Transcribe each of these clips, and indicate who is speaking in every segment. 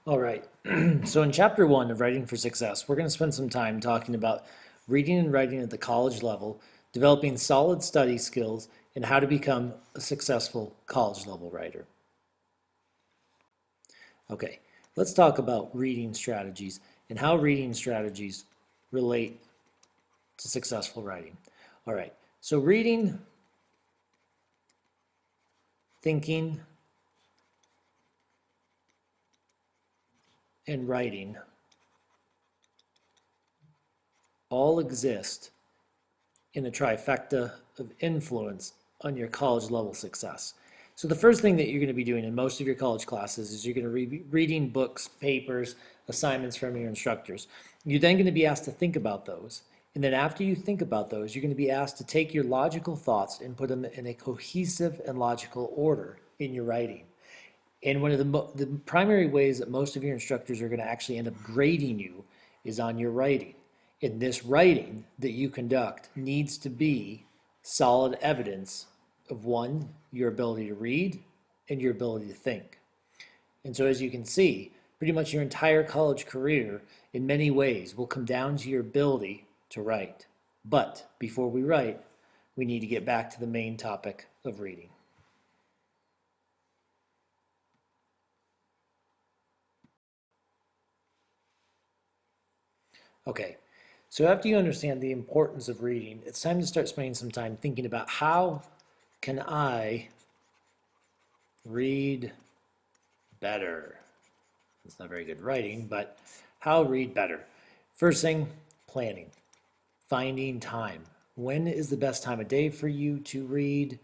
Speaker 1: All right. So in chapter one of Writing for Success, we're going to spend some time talking about reading and writing at the college level, developing solid study skills, and how to become a successful college level writer. Okay, let's talk about reading strategies and how reading strategies relate to successful writing. All right, so reading, thinking, and writing all exist in a trifecta of influence on your college level success. So the first thing that you're going to be doing in most of your college classes is you're going to be reading books, papers, assignments from your instructors. You're then going to be asked to think about those. And then after you think about those, you're going to be asked to take your logical thoughts and put them in a cohesive and logical order in your writing. And one of the primary ways that most of your instructors are going to actually end up grading you is on your writing. And this writing that you conduct needs to be solid evidence of one, your ability to read and your ability to think. And so as you can see, pretty much your entire college career in many ways will come down to your ability to write. But before we write, we need to get back to the main topic of reading. Okay, so after you understand the importance of reading, it's time to start spending some time thinking about how can I read better? It's not very good writing, but how read better? First thing, planning, finding time. When is the best time of day for you to read?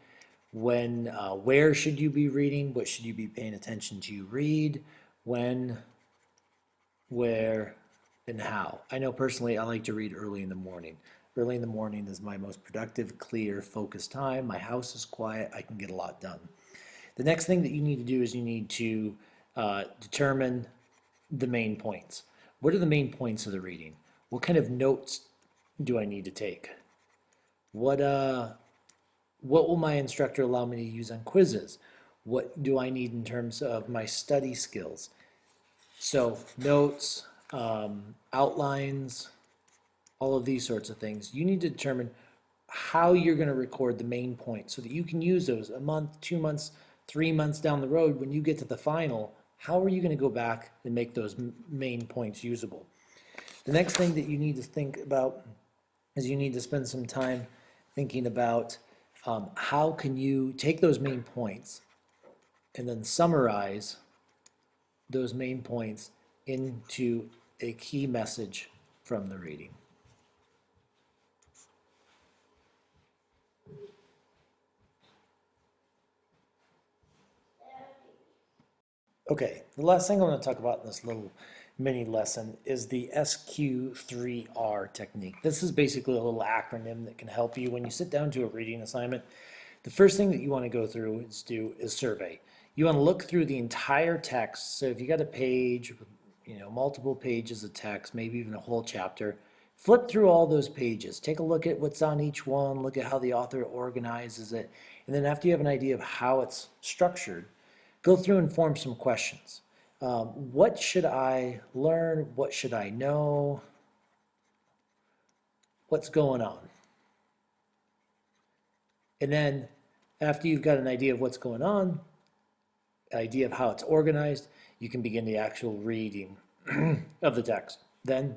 Speaker 1: When, where should you be reading? What should you be paying attention to read? When, where, and how. I know personally I like to read early in the morning. Early in the morning is my most productive, clear, focused time. My house is quiet. I can get a lot done. The next thing that you need to do is you need to determine the main points. What are the main points of the reading? What kind of notes do I need to take? What will my instructor allow me to use on quizzes? What do I need in terms of my study skills? So notes, outlines, all of these sorts of things. You need to determine how you're going to record the main points so that you can use those a month, 2 months, 3 months down the road when you get to the final. How are you going to go back and make those main points usable? The next thing that you need to think about is you need to spend some time thinking about how can you take those main points and then summarize those main points into a key message from the reading. Okay, the last thing I want to talk about in this little mini lesson is the SQ3R technique. This is basically a little acronym that can help you when you sit down to a reading assignment. The first thing that you want to go through is survey. You want to look through the entire text. So if you got a page, multiple pages of text, maybe even a whole chapter, flip through all those pages. Take a look at what's on each one, look at how the author organizes it, and then after you have an idea of how it's structured, go through and form some questions. What should I learn? What should I know? What's going on? And then after you've got an idea of what's going on, idea of how it's organized, you can begin the actual reading of the text. Then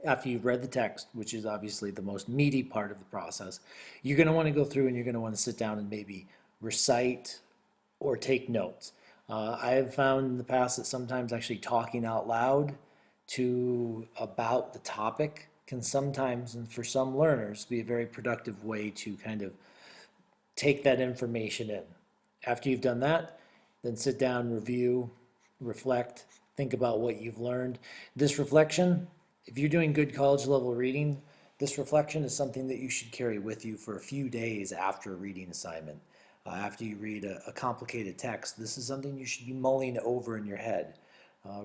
Speaker 1: after you've read the text, which is obviously the most meaty part of the process, you're going to want to go through and you're going to want to sit down and maybe recite or take notes. I have found in the past that sometimes actually talking out loud about the topic can sometimes, and for some learners, be a very productive way to kind of take that information in. After you've done that, then sit down, review, reflect, think about what you've learned. This reflection, if you're doing good college level reading, this reflection is something that you should carry with you for a few days after a reading assignment. After you read a complicated text, this is something you should be mulling over in your head.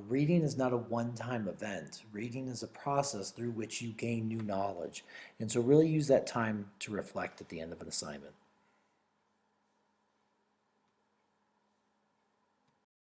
Speaker 1: Reading is not a one-time event. Reading is a process through which you gain new knowledge. And so really use that time to reflect at the end of an assignment.